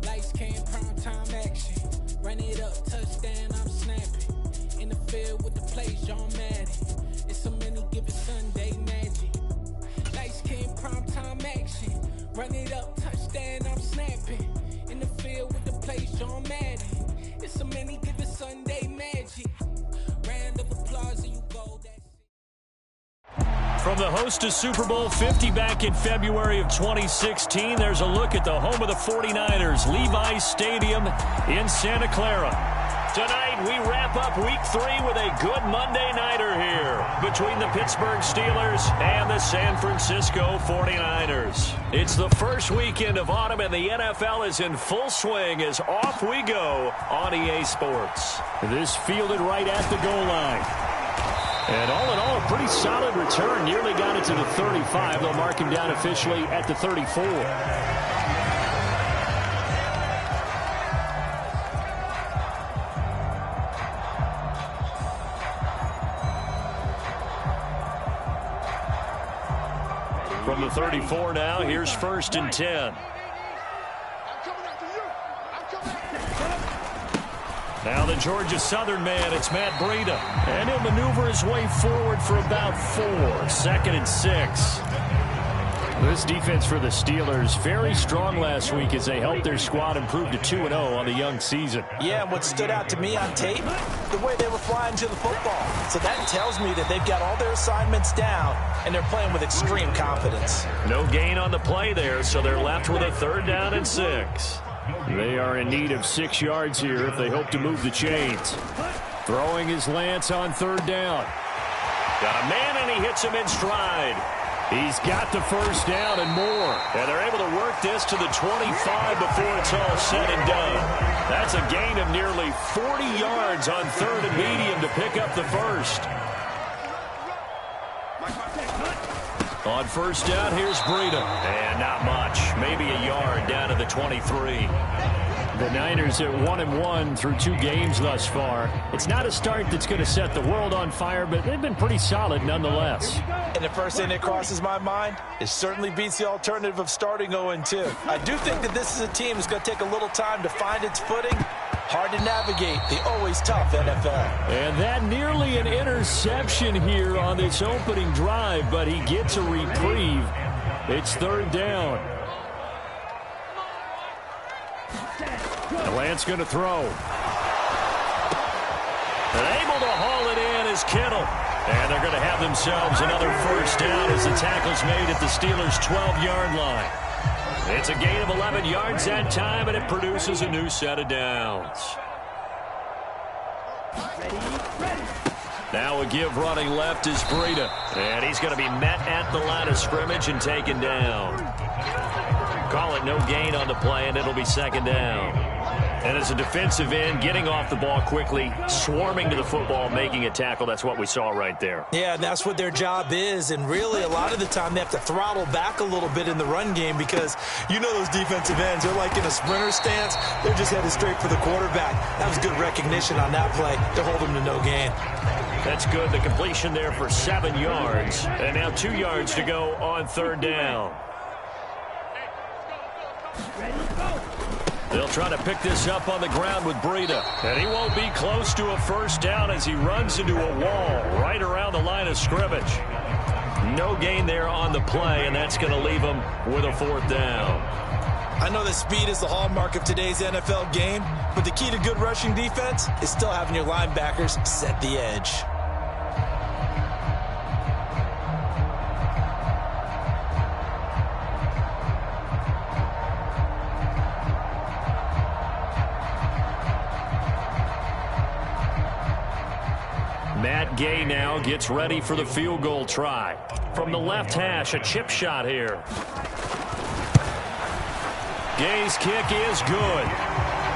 Lights came, prime time action. Run it up, touchdown, I'm snapping. In the field with the plays, John Madden. It's so many given Sunday magic. Lights came, prime time action. Run it up, touchdown, I'm snapping. In the field with the plays, John Madden. It's so many given Sunday magic. Round of applause and you go. From the host of Super Bowl 50 back in February of 2016, there's a look at the home of the 49ers, Levi's Stadium in Santa Clara. Tonight, we wrap up Week 3 with a good Monday nighter here between the Pittsburgh Steelers and the San Francisco 49ers. It's the first weekend of autumn, and the NFL is in full swing as off we go on EA Sports. This fielded right at the goal line. And all in all, a pretty solid return. Nearly got it to the 35. They'll mark him down officially at the 34. From the 34 now, here's 1st and 10. Now the Georgia Southern man, it's Matt Breida. And he'll maneuver his way forward for about 4. 2nd and 6. This defense for the Steelers, very strong last week as they helped their squad improve to 2-0 on the young season. Yeah, and what stood out to me on tape, the way they were flying to the football. So that tells me that they've got all their assignments down, and they're playing with extreme confidence. No gain on the play there, so they're left with a 3rd down and 6. They are in need of 6 yards here if they hope to move the chains. Throwing is Lance on 3rd down. Got a man, and he hits him in stride. He's got the 1st down and more. And they're able to work this to the 25 before it's all said and done. That's a gain of nearly 40 yards on 3rd and medium to pick up the 1st. On 1st down, here's Breida. And not much. Maybe a yard down to the 23. The Niners at 1-1 through 2 games thus far. It's not a start that's going to set the world on fire, but they've been pretty solid nonetheless. And the first thing that crosses my mind, it certainly beats the alternative of starting 0-2. I do think that this is a team that's going to take a little time to find its footing. Hard to navigate the always tough NFL. And that nearly an interception here on this opening drive, but he gets a reprieve. It's 3rd down. And Lance going to throw. And able to haul it in is Kittle. And they're going to have themselves another 1st down as the tackle's made at the Steelers' 12-yard line. It's a gain of 11 yards that time, and it produces a new set of downs. Now a give running left is Breida. And he's going to be met at the line of scrimmage and taken down. Call it no gain on the play, and it'll be 2nd down. And as a defensive end, getting off the ball quickly, swarming to the football, making a tackle, that's what we saw right there. Yeah, and that's what their job is. And really, a lot of the time, they have to throttle back a little bit in the run game because you know those defensive ends, they're like in a sprinter stance. They're just headed straight for the quarterback. That was good recognition on that play to hold them to no gain. That's good. The completion there for 7 yards. And now 2 yards to go on 3rd down. They'll try to pick this up on the ground with Breida. And he won't be close to a 1st down as he runs into a wall right around the line of scrimmage. No gain there on the play, and that's going to leave him with a 4th down. I know that speed is the hallmark of today's NFL game, but the key to good rushing defense is still having your linebackers set the edge. Matt Gay now gets ready for the field goal try. From the left hash, a chip shot here. Gay's kick is good.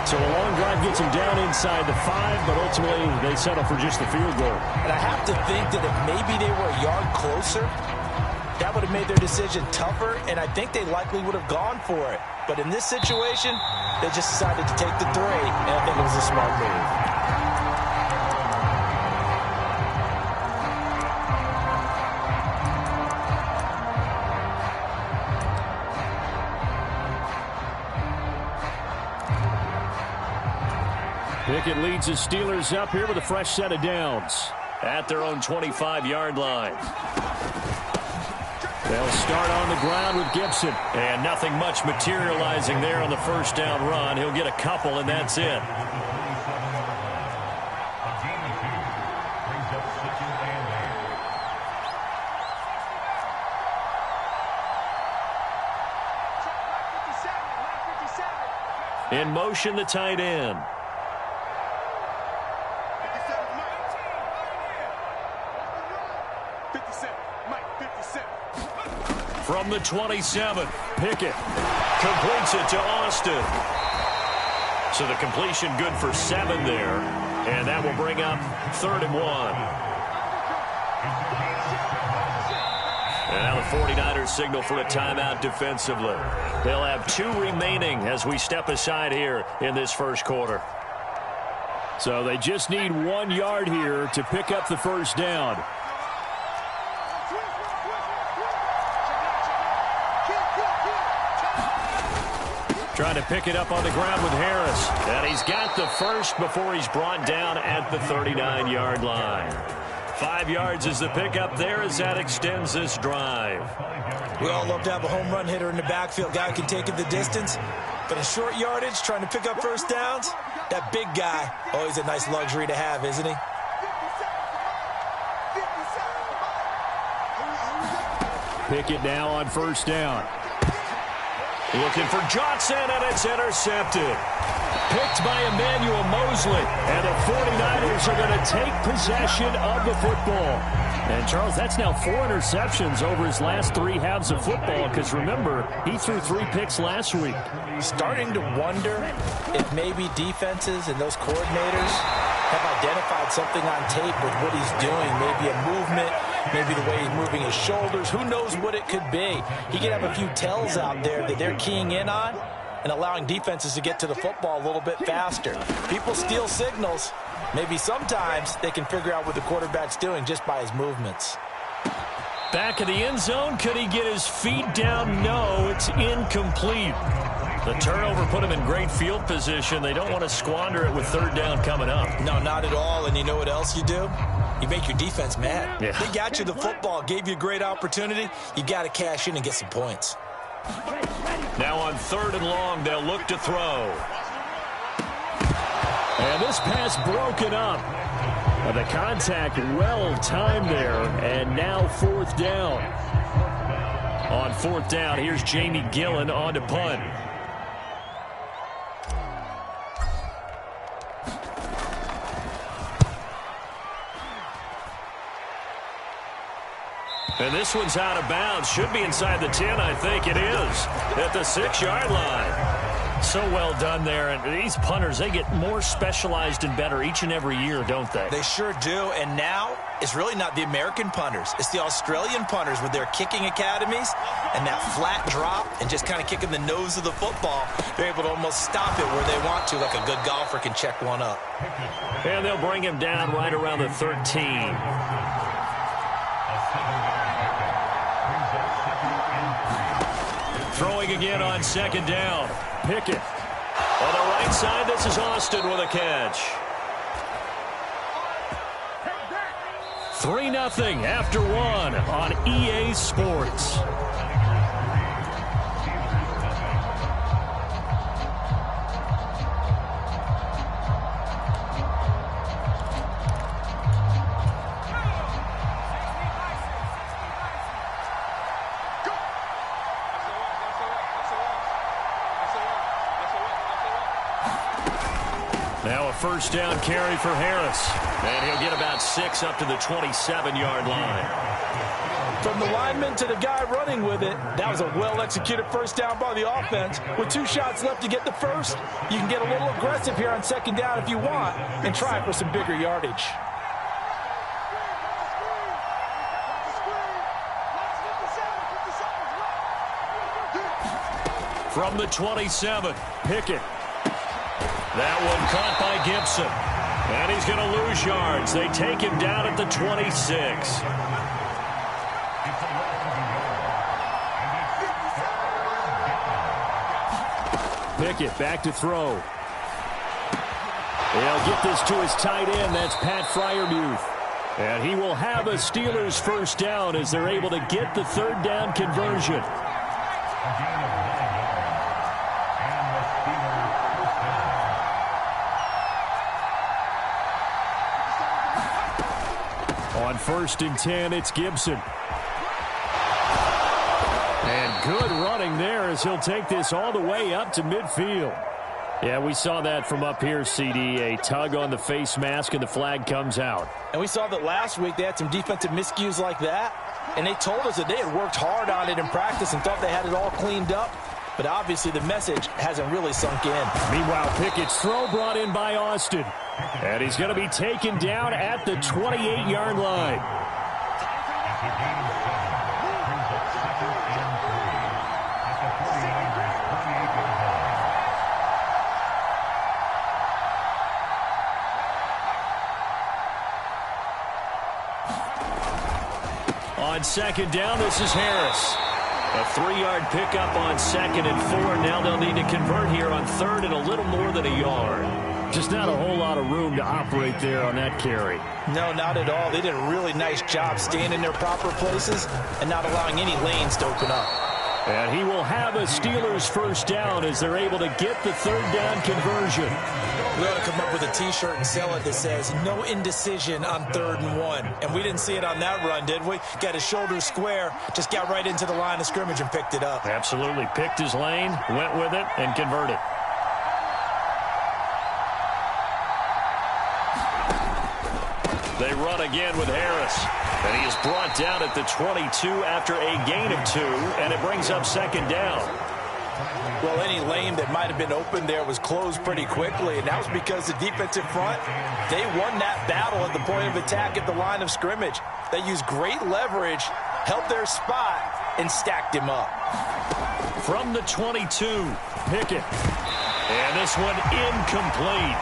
So a long drive gets him down inside the 5, but ultimately they settle for just the field goal. And I have to think that if maybe they were a yard closer, that would have made their decision tougher, and I think they likely would have gone for it. But in this situation, they just decided to take the 3, and I think it was a smart move. Pickett leads the Steelers up here with a fresh set of downs at their own 25-yard line. They'll start on the ground with Gibson. And nothing much materializing there on the first down run. He'll get a couple, and that's it. In motion, the tight end. From the 27, Pickett completes it to Austin. So the completion good for 7 there. And that will bring up 3rd and 1. And now the 49ers signal for a timeout defensively. They'll have 2 remaining as we step aside here in this first quarter. So they just need 1 yard here to pick up the first down. Trying to pick it up on the ground with Harris. And he's got the first before he's brought down at the 39-yard line. 5 yards is the pickup there as that extends this drive. We all love to have a home run hitter in the backfield. Guy who can take it the distance. But in short yardage, trying to pick up first downs, that big guy, always a nice luxury to have, isn't he? Pickett now on first down. Looking for Johnson, and it's intercepted. Picked by Emmanuel Mosley, and the 49ers are going to take possession of the football. And, Charles, that's now 4 interceptions over his last 3 halves of football, because, remember, he threw 3 picks last week. Starting to wonder if maybe defenses and those coordinators have identified something on tape with what he's doing, maybe a movement, maybe the way he's moving his shoulders. Who knows what it could be? He could have a few tells out there that they're keying in on and allowing defenses to get to the football a little bit faster. People steal signals. Maybe sometimes they can figure out what the quarterback's doing just by his movements. Back in the end zone, could he get his feet down? No, it's incomplete. The turnover put him in great field position. They don't want to squander it with 3rd down coming up. No, not at all. And you know what else you do? You make your defense mad. Yeah. They got you the football, gave you a great opportunity. You got to cash in and get some points. Now on 3rd and long, they'll look to throw. And this pass broken up. The contact well timed there, and now 4th down. On 4th down, here's Jamie Gillen on to punt. And this one's out of bounds. Should be inside the 10, I think it is. At the 6-yard line. So well done there. And these punters, they get more specialized and better each and every year, don't they? They sure do. And now, it's really not the American punters. It's the Australian punters with their kicking academies and that flat drop and just kind of kicking the nose of the football. They're able to almost stop it where they want to, like a good golfer can check one up. And they'll bring him down right around the 13. Throwing again on 2nd down. Pickett. On the right side, this is Austin with a catch. 3-0 after 1 on EA Sports. Now a 1st down carry for Harris. And he'll get about 6 up to the 27-yard line. From the lineman to the guy running with it, that was a well-executed 1st down by the offense. With 2 shots left to get the first, you can get a little aggressive here on 2nd down if you want and try for some bigger yardage. From the 27, Pickett. That one caught by Gibson. And he's going to lose yards. They take him down at the 26. Pickett back to throw. He'll get this to his tight end. That's Pat Freiermuth. And he will have a Steelers first down as they're able to get the third down conversion. On 1st and 10, it's Gibson. And good running there as he'll take this all the way up to midfield. Yeah, we saw that from up here, CD. A tug on the face mask, and the flag comes out. And we saw that last week they had some defensive miscues like that, and they told us that they had worked hard on it in practice and thought they had it all cleaned up. But obviously the message hasn't really sunk in. Meanwhile, Pickett's throw brought in by Austin. And he's going to be taken down at the 28-yard line. On 2nd down, this is Harris. A 3-yard pickup on 2nd and 4. Now they'll need to convert here on 3rd and a little more than a yard. Just not a whole lot of room to operate there on that carry. No, not at all. They did a really nice job staying in their proper places and not allowing any lanes to open up. And he will have a Steelers first down as they're able to get the third down conversion. We ought to come up with a T-shirt and sell it that says, no indecision on 3rd and 1. And we didn't see it on that run, did we? Got his shoulders square, just got right into the line of scrimmage and picked it up. Absolutely. Picked his lane, went with it, and converted. They run again with Harris. And he is brought down at the 22 after a gain of 2, and it brings up 2nd down. Well, any lane that might have been open there was closed pretty quickly, and that was because the defensive front, they won that battle at the point of attack at the line of scrimmage. They used great leverage, held their spot, and stacked him up. From the 22, Pickett. And this one incomplete.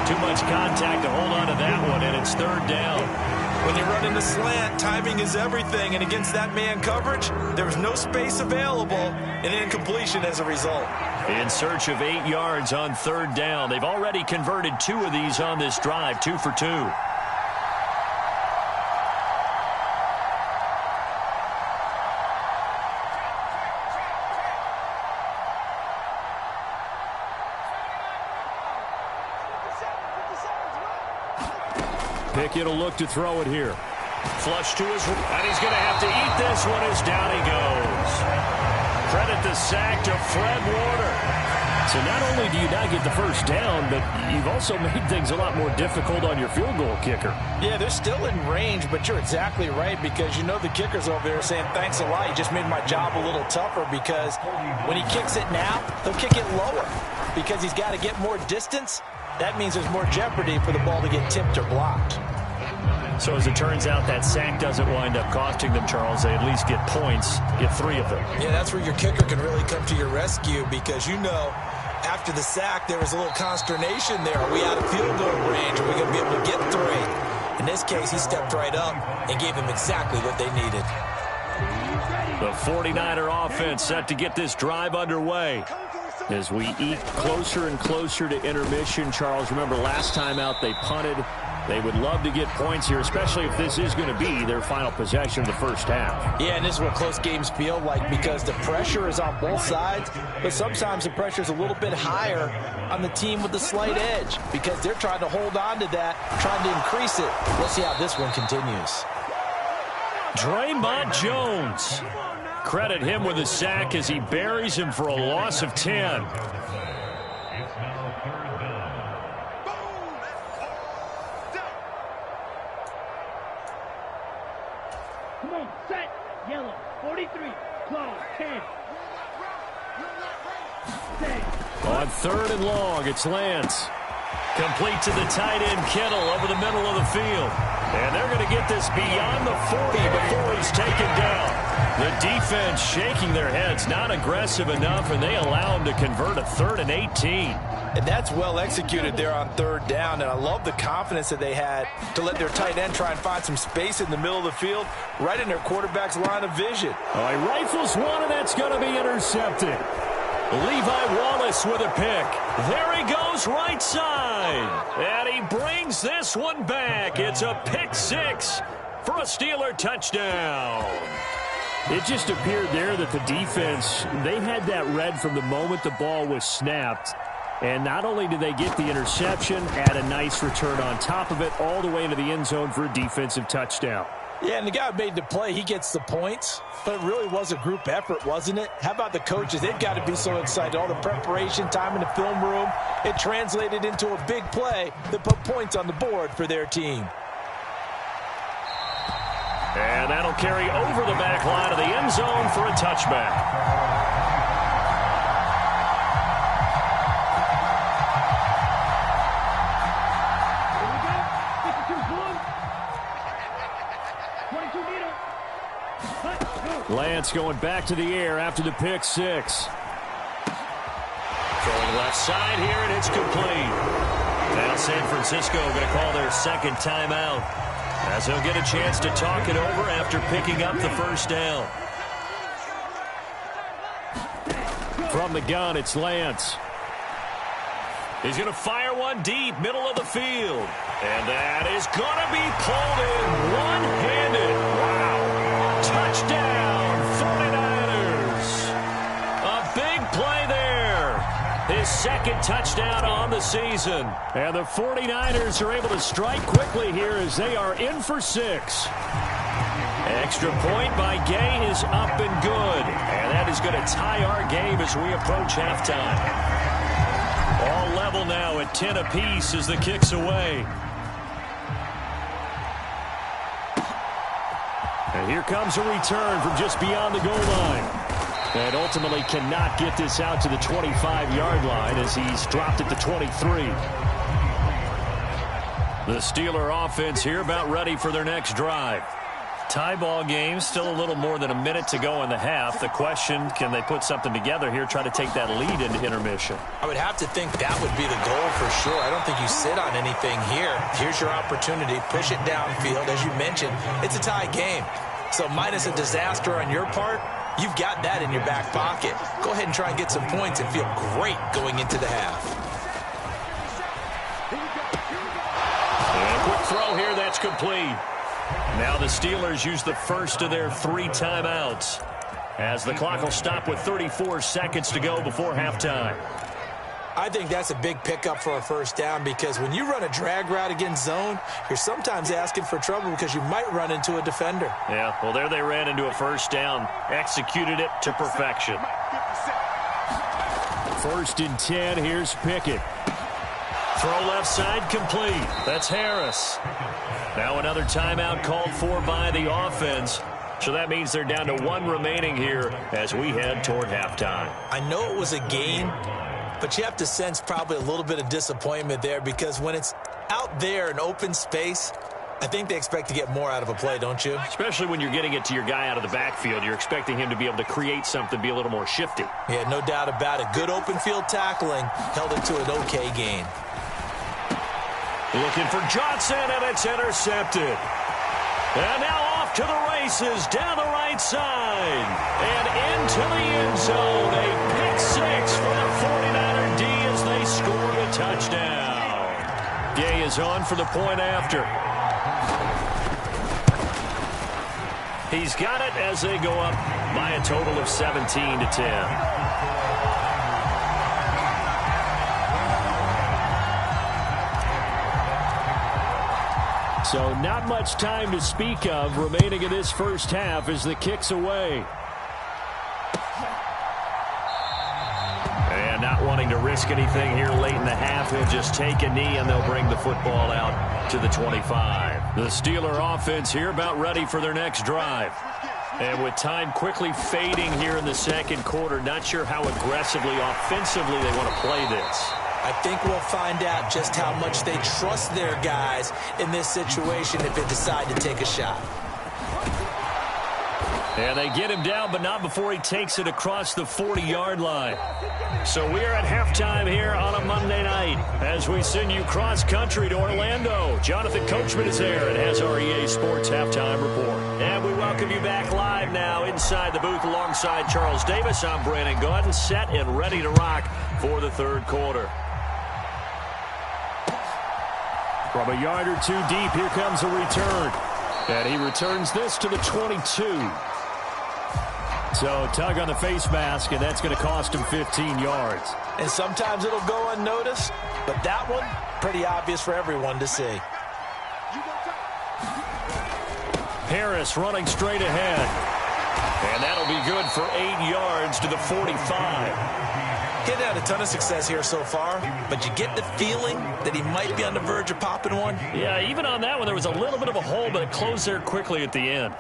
Too much contact to hold on to that one, and it's 3rd down. When you run in the slant, timing is everything, and against that man coverage, there was no space available, and incompletion as a result. In search of 8 yards on 3rd down. They've already converted 2 of these on this drive, 2 for 2. Pickett will look to throw it here. Flush to his right, and he's going to have to eat this one as down he goes. Credit the sack to Fred Warner. So not only do you not get the first down, but you've also made things a lot more difficult on your field goal kicker. Yeah, they're still in range, but you're exactly right because you know the kicker's over there saying, thanks a lot, you just made my job a little tougher because when he kicks it now, he'll kick it lower because he's got to get more distance. That means there's more jeopardy for the ball to get tipped or blocked. So as it turns out, that sack doesn't wind up costing them, Charles. They at least get points, get 3 of them. Yeah, that's where your kicker can really come to your rescue because you know after the sack there was a little consternation there. Are we out of field goal range? Are we going to be able to get 3? In this case, he stepped right up and gave them exactly what they needed. The 49er offense set to get this drive underway. As we eat closer and closer to intermission, Charles, remember last time out they punted. They would love to get points here, especially if this is going to be their final possession of the first half. Yeah, and this is what close games feel like because the pressure is on both sides, but sometimes the pressure is a little bit higher on the team with the slight edge because they're trying to hold on to that, trying to increase it. Let's see how this one continues. Draymond Jones. Credit him with a sack as he buries him for a loss of 10. Come on, set, yellow, 43, close, 10. On 3rd and long, it's Lance. Complete to the tight end, Kittle, over the middle of the field. And they're going to get this beyond the 40 before he's taken down. The defense shaking their heads, not aggressive enough, and they allow him to convert a 3rd and 18. And that's well executed there on 3rd down, and I love the confidence that they had to let their tight end try and find some space in the middle of the field, right in their quarterback's line of vision. Oh, he rifles one, and that's going to be intercepted. Levi Wallace with a pick. There he goes right side. And he brings this one back. It's a pick six for a Steeler touchdown. It just appeared there that the defense, they had that read from the moment the ball was snapped. And not only did they get the interception, add a nice return on top of it, all the way into the end zone for a defensive touchdown. Yeah, and the guy who made the play, he gets the points. But it really was a group effort, wasn't it? How about the coaches? They've got to be so excited. All the preparation, time in the film room, it translated into a big play that put points on the board for their team. And that'll carry over the back line of the end zone for a touchback. Lance going back to the air after the pick six. Throwing left side here, and it's complete. Now San Francisco going to call their second timeout, as he'll get a chance to talk it over after picking up the first down. From the gun, it's Lance. He's going to fire one deep, middle of the field. And that is going to be pulled in one-handed. Wow. Touchdown, 49ers. A big play there. His second touchdown on the season. And the 49ers are able to strike quickly here as they are in for six. Extra point by Gay is up and good. And that is going to tie our game as we approach halftime. All level now at 10 apiece as the kick's away. And here comes a return from just beyond the goal line. And ultimately cannot get this out to the 25-yard line as he's dropped at the 23. The Steeler offense here about ready for their next drive. Tie ball game, still a little more than a minute to go in the half. The question, can they put something together here, try to take that lead into intermission? I would have to think that would be the goal for sure. I don't think you sit on anything here. Here's your opportunity. Push it downfield. As you mentioned, it's a tie game. So minus a disaster on your part, you've got that in your back pocket. Go ahead and try and get some points and feel great going into the half. And a quick throw here, that's complete. Now the Steelers use the first of their 3 timeouts, as the clock will stop with 34 seconds to go before halftime. I think that's a big pickup for a first down, because when you run a drag route against zone, you're sometimes asking for trouble because you might run into a defender. Yeah, well, there they ran into a first down, executed it to perfection. 1st and 10, here's Pickett. Throw left side complete. That's Harris. Now another timeout called for by the offense. So that means they're down to 1 remaining here as we head toward halftime. I know it was a gain, but you have to sense probably a little bit of disappointment there, because when it's out there in open space, I think they expect to get more out of a play, don't you? Especially when you're getting it to your guy out of the backfield. You're expecting him to be able to create something, be a little more shifty. Yeah, no doubt about it. Good open field tackling held it to an okay gain. Looking for Johnson, and it's intercepted. And now off to the races down the right side. And into the end zone. A pick six for the 49er D as they score the touchdown. Gay is on for the point after. He's got it as they go up by a total of 17-10. So not much time to speak of remaining in this first half as the kick's away. And not wanting to risk anything here late in the half, he'll just take a knee and they'll bring the football out to the 25. The Steeler offense here about ready for their next drive. And with time quickly fading here in the second quarter, not sure how aggressively, offensively they want to play this. I think we'll find out just how much they trust their guys in this situation if they decide to take a shot. And they get him down, but not before he takes it across the 40-yard line. So we are at halftime here on a Monday night as we send you cross-country to Orlando. Jonathan Coachman is there and has our EA Sports Halftime Report. And we welcome you back live now inside the booth alongside Charles Davis. I'm Brandon Gaudin, set and ready to rock for the third quarter. From a yard or two deep, here comes a return. And he returns this to the 22. So tug on the face mask, and that's going to cost him 15 yards. And sometimes it'll go unnoticed, but that one, pretty obvious for everyone to see. Harris running straight ahead. And that'll be good for 8 yards to the 45. He's had a ton of success here so far, but you get the feeling that he might be on the verge of popping one. Yeah, even on that one, there was a little bit of a hole, but it closed there quickly at the end.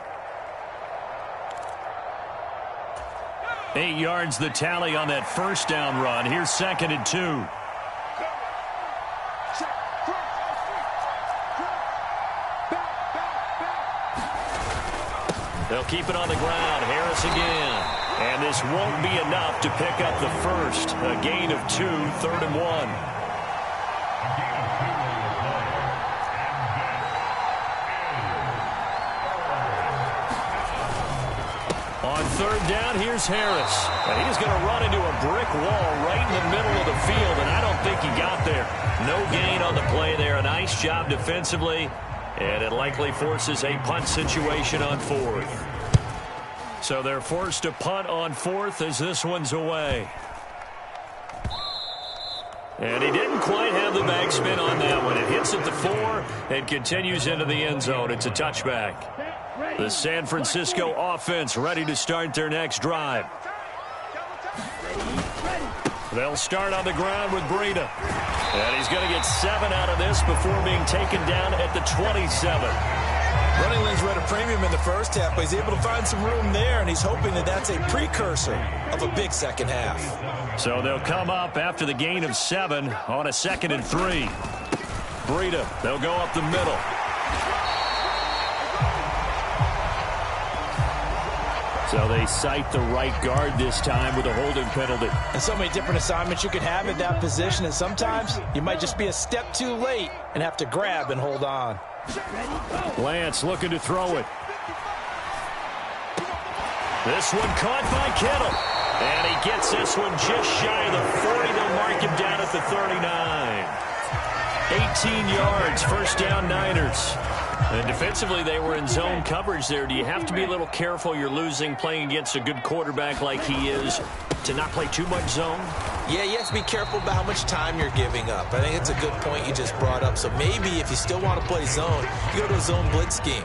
8 yards the tally on that first down run. Here's 2nd and 2. They'll keep it on the ground. Harris again. And this won't be enough to pick up the first. A gain of 2, 3rd and 1. On 3rd down, here's Harris. And he's going to run into a brick wall right in the middle of the field, and I don't think he got there. No gain on the play there. A nice job defensively, and it likely forces a punt situation on 4th. So they're forced to punt on 4th as this one's away. And he didn't quite have the backspin on that one. It hits at the 4 and continues into the end zone. It's a touchback. The San Francisco offense ready to start their next drive. They'll start on the ground with Breida. And he's going to get 7 out of this before being taken down at the 27. Running lanes were at a premium in the first half, but he's able to find some room there, and he's hoping that that's a precursor of a big second half. So they'll come up after the gain of 7 on a 2nd and 3. Breida, they'll go up the middle. So they cite the right guard this time with a holding penalty. And so many different assignments you can have at that position, and sometimes you might just be a step too late and have to grab and hold on. Lance looking to throw it. This one caught by Kittle. And he gets this one just shy of the 40. They'll mark him down at the 39. 18 yards, first down Niners. And defensively, they were in zone coverage there. Do you have to be a little careful? You're losing, playing against a good quarterback like he is, to not play too much zone? Yeah, you have to be careful about how much time you're giving up. I think it's a good point you just brought up. So maybe if you still want to play zone, you go to a zone blitz scheme.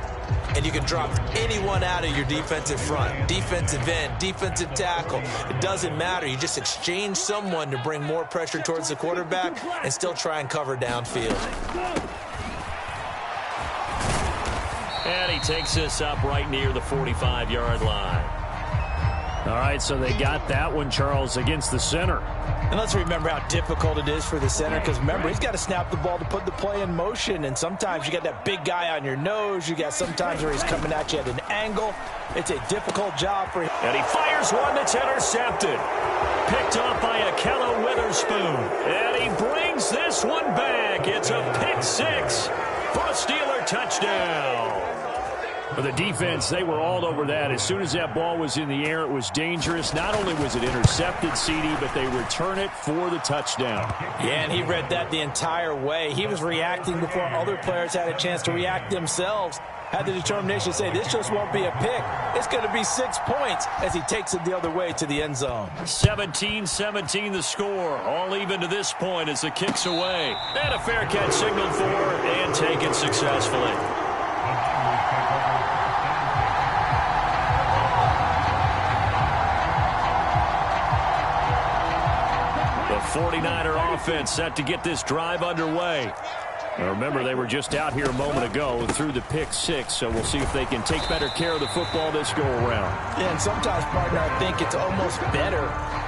And you can drop anyone out of your defensive front. Defensive end, defensive tackle. It doesn't matter. You just exchange someone to bring more pressure towards the quarterback and still try and cover downfield. And he takes this up right near the 45-yard line. All right, so they got that one, Charles, against the center. And let's remember how difficult it is for the center, because remember, he's got to snap the ball to put the play in motion, and sometimes you got that big guy on your nose. You got sometimes where he's coming at you at an angle. It's a difficult job for him. And he fires one that's intercepted. Picked off by Ahkello Witherspoon. And he brings this one back. It's a pick 6 for a Steeler touchdown. For the defense, they were all over that. As soon as that ball was in the air, it was dangerous. Not only was it intercepted, CD, but they return it for the touchdown. Yeah, and he read that the entire way. He was reacting before other players had a chance to react themselves. Had the determination to say, this just won't be a pick. It's going to be 6 points as he takes it the other way to the end zone. 17-17 the score. All even to this point as the kick's away. And a fair catch signaled for and taken successfully. The 49er offense set to get this drive underway. Now remember, they were just out here a moment ago through the pick six, so we'll see if they can take better care of the football this go-around. Yeah, and sometimes, partner, I think it's almost better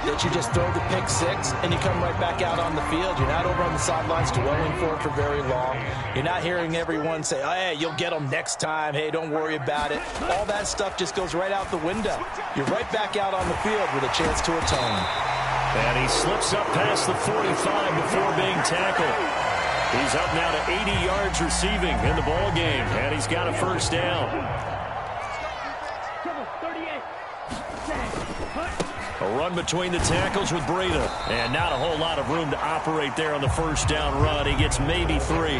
that you just throw the pick six and you come right back out on the field. You're not over on the sidelines dwelling for it for very long. You're not hearing everyone say, oh, hey, you'll get them next time. Hey, don't worry about it. All that stuff just goes right out the window. You're right back out on the field with a chance to atone. And he slips up past the 45 before being tackled. He's up now to 80 yards receiving in the ball game, and he's got a first down. A run between the tackles with Breida, and not a whole lot of room to operate there on the first down run. He gets maybe 3.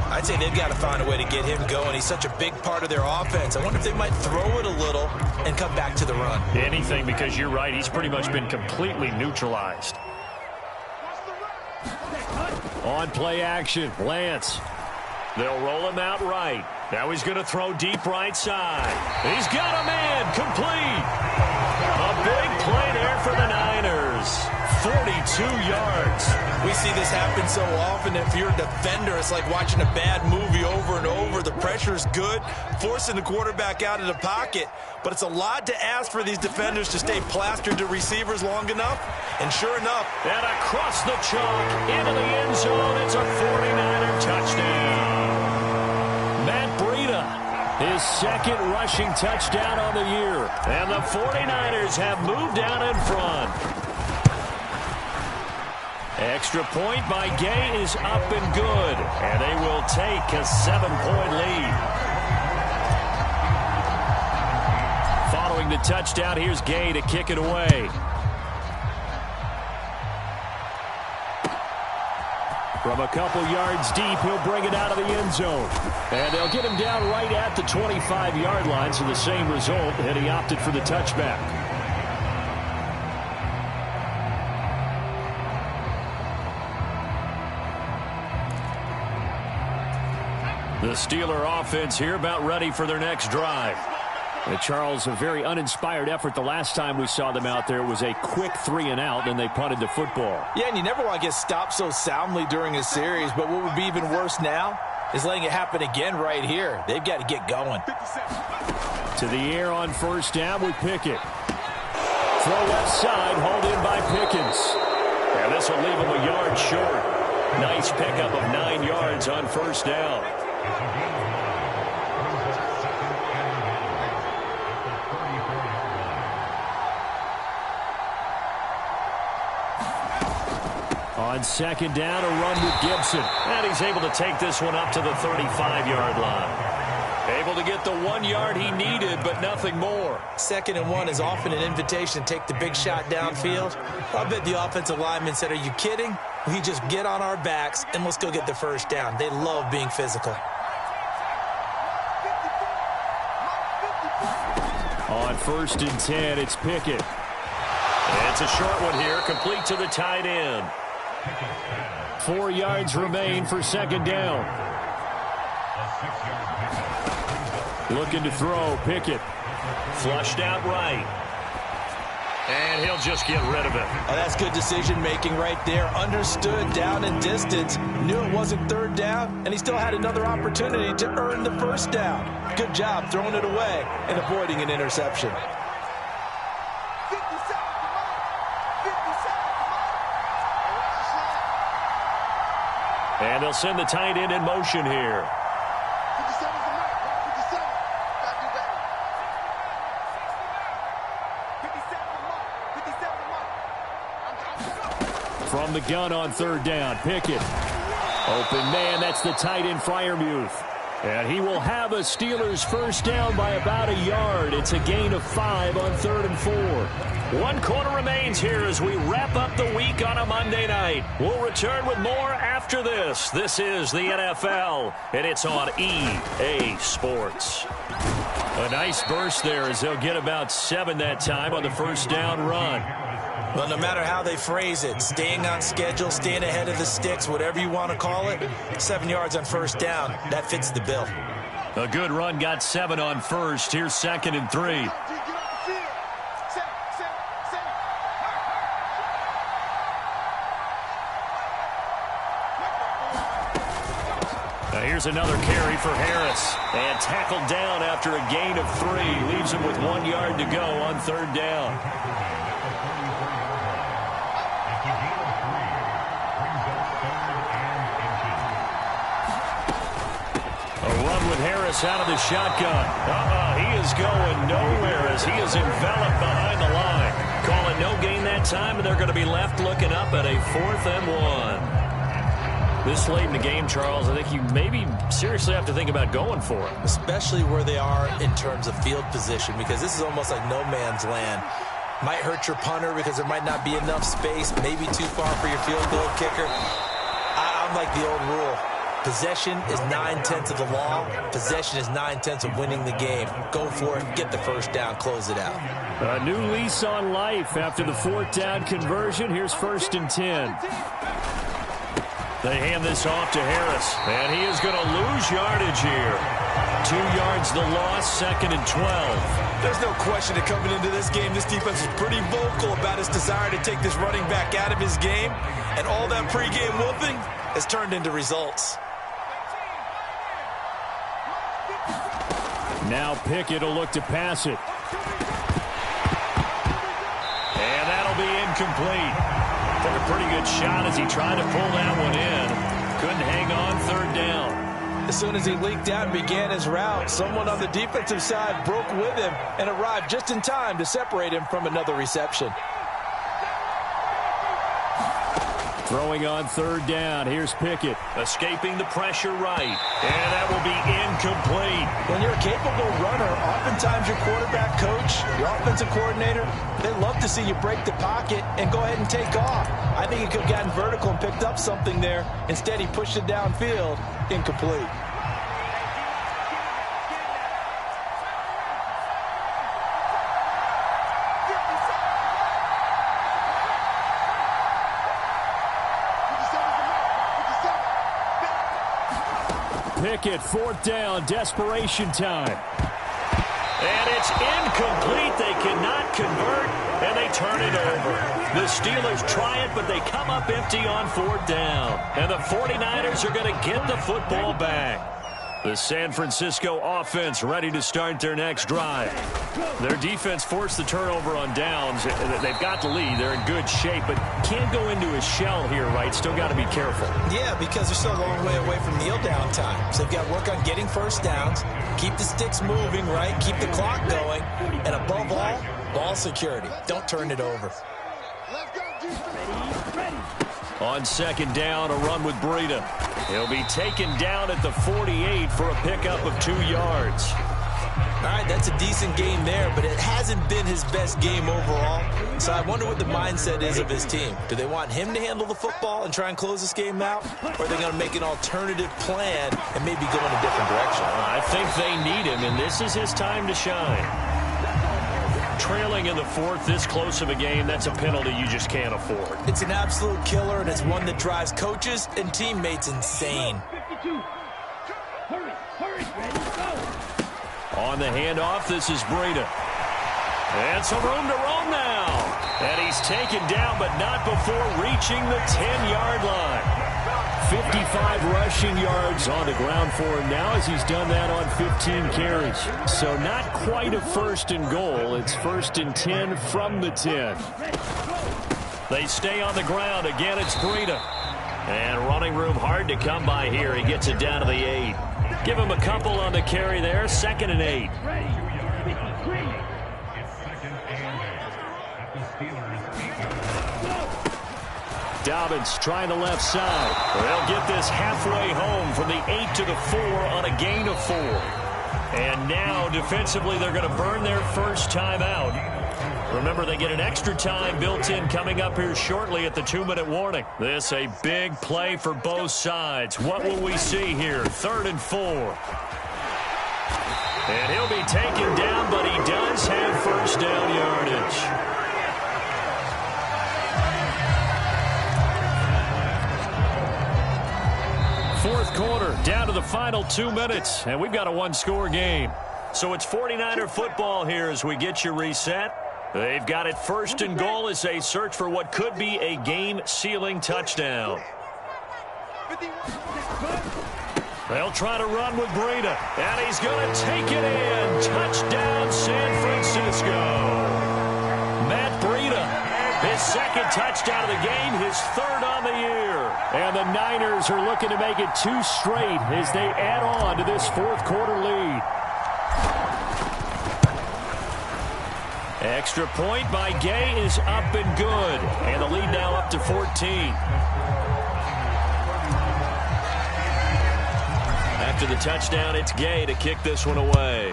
I'd say they've got to find a way to get him going. He's such a big part of their offense. I wonder if they might throw it a little and come back to the run. Anything, because you're right. He's pretty much been completely neutralized. On play action, Lance. They'll roll him out right. Now he's going to throw deep right side. He's got a man, complete. A big play there for the Niners. 42 yards. We see this happen so often. If you're a defender, it's like watching a bad movie over and over. The pressure's good, forcing the quarterback out of the pocket. But it's a lot to ask for these defenders to stay plastered to receivers long enough. And sure enough, and across the chalk into the end zone, it's a 49er touchdown. Matt Breida, his second rushing touchdown on the year. And the 49ers have moved out in front. Extra point by Gay is up and good. And they will take a 7-point lead. Following the touchdown, here's Gay to kick it away. From a couple yards deep, he'll bring it out of the end zone. And they'll get him down right at the 25-yard line, so the same result, and he opted for the touchback. The Steeler offense here about ready for their next drive. And Charles, a very uninspired effort the last time we saw them out there. It was a quick 3-and-out, and they punted the football. Yeah, and you never want to get stopped so soundly during a series, but what would be even worse now is letting it happen again right here. They've got to get going. To the air on first down with Pickett. Throw left side, hauled in by Pickens. And this will leave him a yard short. Nice pickup of 9 yards on first down. On second down, a run with Gibson. And he's able to take this one up to the 35-yard line. Able to get the 1 yard he needed, but nothing more. 2nd and 1 is often an invitation to take the big shot downfield. I bet the offensive lineman said, are you kidding? We just get on our backs and let's go get the first down. They love being physical. On 1st and 10, it's Pickett. And it's a short one here, complete to the tight end. 4 yards remain for second down. Looking to throw, Pickett. Flushed out right. And he'll just get rid of it. Oh, that's good decision-making right there. Understood down and distance. Knew it wasn't third down, and he still had another opportunity to earn the first down. Good job throwing it away and avoiding an interception. And they'll send the tight end in motion here. From the gun on third down, Pickett. Open man, that's the tight end, Freiermuth. And he will have a Steelers first down by about a yard. It's a gain of 5 on 3rd and 4. 1 quarter remains here as we wrap up the week on a Monday night. We'll return with more after this. This is the NFL, and it's on EA Sports. A nice burst there as they'll get about 7 that time on the first down run. Well, no matter how they phrase it, staying on schedule, staying ahead of the sticks, whatever you want to call it, 7 yards on first down, that fits the bill. A good run got 7 on first. Here's 2nd and 3. Now here's another carry for Harris. And tackled down after a gain of 3. Leaves him with 1 yard to go on 3rd down. A run with Harris out of the shotgun. He is going nowhere as he is enveloped behind the line. Calling no gain that time, and they're going to be left looking up at a 4th and 1. This late in the game, Charles, I think you maybe seriously have to think about going for it. Especially where they are in terms of field position, because this is almost like no man's land. Might hurt your punter because there might not be enough space, maybe too far for your field goal kicker. I'm like the old rule. Possession is 9/10 of the law. Possession is 9/10 of winning the game. Go for it, get the first down, close it out. A new lease on life after the 4th down conversion. Here's 1st and 10. They hand this off to Harris, and he is going to lose yardage here. 2 yards the loss, 2nd and 12. There's no question that coming into this game, this defense is pretty vocal about its desire to take this running back out of his game, and all that pregame whooping has turned into results. Now Pickett will look to pass it. And that'll be incomplete. Took a pretty good shot as he tried to pull that one in. Couldn't hang on 3rd down. As soon as he leaked out and began his route, someone on the defensive side broke with him and arrived just in time to separate him from another reception. Throwing on 3rd down. Here's Pickett. Escaping the pressure right. And that will be incomplete. When you're a capable runner, oftentimes your quarterback coach, your offensive coordinator, they love to see you break the pocket and go ahead and take off. I think he could have gotten vertical and picked up something there. Instead, he pushed it downfield. Incomplete. Pickett, 4th down, desperation time. And it's incomplete. They cannot convert, and they turn it over. The Steelers try it, but they come up empty on 4th down. And the 49ers are going to get the football back. The San Francisco offense ready to start their next drive. Their defense forced the turnover on downs. They've got the lead. They're in good shape, but can't go into a shell here, right? Still got to be careful. Yeah, because they're still a long way away from kneel down time. So they've got to work on getting first downs, keep the sticks moving, right? Keep the clock going, and above all, ball security. Don't turn it over. On 2nd down, a run with Breida. He'll be taken down at the 48 for a pickup of 2 yards. All right, that's a decent game there, but it hasn't been his best game overall. So I wonder what the mindset is of his team. Do they want him to handle the football and try and close this game out? Or are they going to make an alternative plan and maybe go in a different direction? I think they need him, and this is his time to shine. Trailing in the 4th, this close of a game, that's a penalty you just can't afford. It's an absolute killer, and it's one that drives coaches and teammates insane. 52. Hurry, ready, go. On the handoff, this is Breida. And some room to roam now. And he's taken down, but not before reaching the 10-yard line. 55 rushing yards on the ground for him now as he's done that on 15 carries. So not quite a 1st and goal. It's 1st and 10 from the 10. They stay on the ground. Again, it's Breida. And running room hard to come by here. He gets it down to the 8. Give him a couple on the carry there. 2nd and 8. Dobbins trying the left side. They'll get this halfway home from the 8 to the 4 on a gain of 4. And now defensively they're going to burn their first time out. Remember, they get an extra time built in coming up here shortly at the 2-minute warning. This a big play for both sides. What will we see here? 3rd and 4. And he'll be taken down, but he does have first down yardage. Fourth quarter, down to the final 2 minutes, and we've got a one-score game. So it's 49er football here as we get you reset. They've got it 1st and goal as they search for what could be a game-sealing touchdown. They'll try to run with Breida, and he's going to take it in. Touchdown, San Francisco. Matt Breida, his second touchdown of the game, his third on the year. And the Niners are looking to make it 2 straight as they add on to this fourth quarter lead. Extra point by Gay is up and good. And the lead now up to 14. After the touchdown, it's Gay to kick this one away.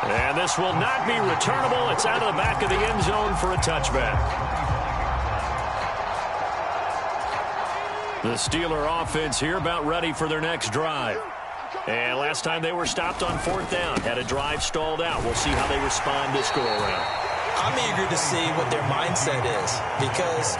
And this will not be returnable. It's out of the back of the end zone for a touchback. The Steeler offense here about ready for their next drive. And last time they were stopped on 4th down, had a drive stalled out. We'll see how they respond this go-around. I'm eager to see what their mindset is, because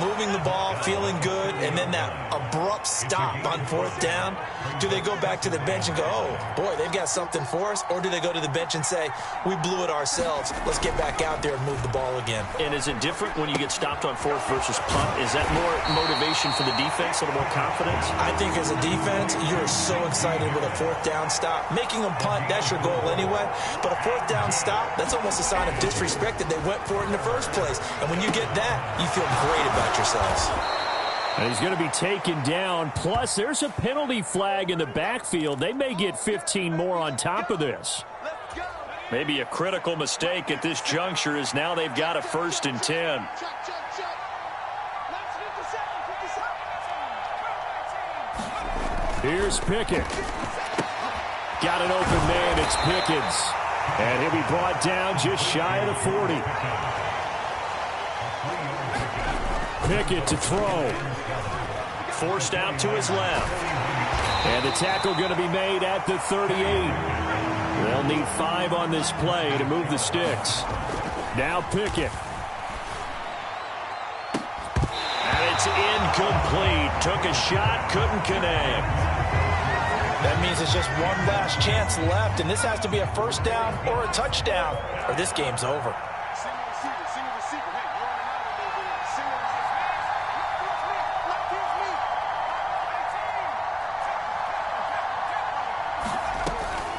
moving the ball, feeling good, and then that abrupt stop on 4th down, do they go back to the bench and go, oh, boy, they've got something for us? Or do they go to the bench and say, we blew it ourselves, let's get back out there and move the ball again? And is it different when you get stopped on 4th versus punt? Is that more motivation for the defense, a little more confidence? I think as a defense, you're so excited with a 4th down stop. Making them punt, that's your goal anyway. But a 4th down stop, that's almost a sign of disrespect that they went for it in the first place. And when you get that, you feel great about yourselves. And he's going to be taken down. Plus, there's a penalty flag in the backfield. They may get 15 more on top of this. Maybe a critical mistake at this juncture is now they've got a 1st and 10. Here's Pickett. Got an open man. It's Pickens. And he'll be brought down just shy of the 40. Pickett to throw. Forced out to his left. And the tackle going to be made at the 38. They'll need 5 on this play to move the sticks. Now Pickett. And it's incomplete. Took a shot, couldn't connect. That means it's just one last chance left, and this has to be a 1st down or a touchdown, or this game's over.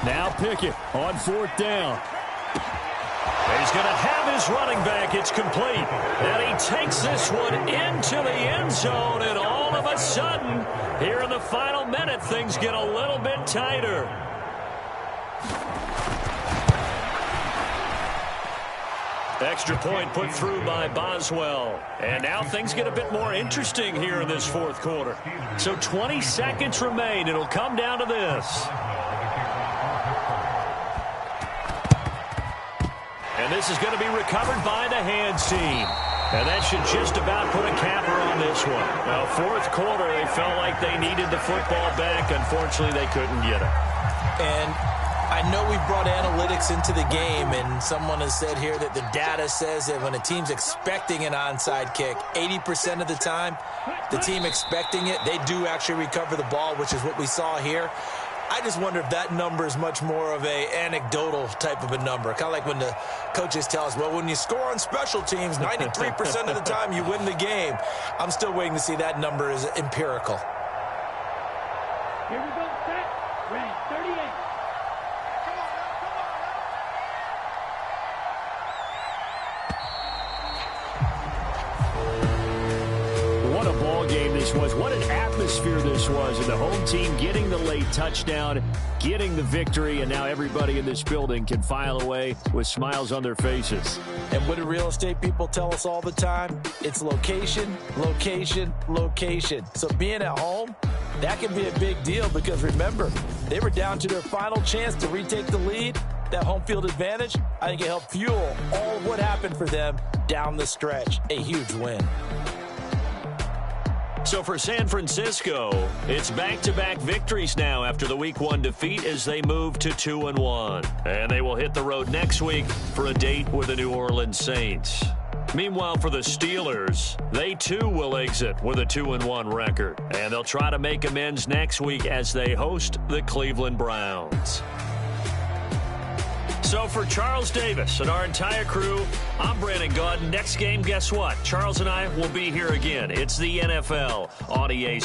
Now Pickett on 4th down. He's going to have his running back. It's complete. And he takes this one into the end zone. And all of a sudden, here in the final minute, things get a little bit tighter. Extra point put through by Boswell. And now things get a bit more interesting here in this fourth quarter. So 20 seconds remain. It'll come down to this. And this is going to be recovered by the hands team. And that should just about put a capper on this one. Now, fourth quarter, they felt like they needed the football back. Unfortunately, they couldn't get it. And I know we've brought analytics into the game, and someone has said here that the data says that when a team's expecting an onside kick, 80% of the time, the team expecting it, they do actually recover the ball, which is what we saw here. I just wonder if that number is much more of a anecdotal type of a number. Kind of like when the coaches tell us, well, when you score on special teams, 93% of the time you win the game. I'm still waiting to see that number is empirical. Here we go, set, ready, 38. What a ball game this was. What an atmosphere this was. And the home team getting the late touchdown, getting the victory, and now everybody in this building can file away with smiles on their faces. And what do real estate people tell us all the time? It's location, location, location. So being at home, that can be a big deal because remember, they were down to their final chance to retake the lead. That home field advantage, I think it helped fuel all of what happened for them down the stretch. A huge win. So for San Francisco, it's back-to-back victories now after the Week 1 defeat as they move to 2-1. And they will hit the road next week for a date with the New Orleans Saints. Meanwhile, for the Steelers, they too will exit with a 2-1 record. And they'll try to make amends next week as they host the Cleveland Browns. So So for Charles Davis and our entire crew, I'm Brandon Gaudin. Next game, guess what? Charles and I will be here again. It's the NFL on EA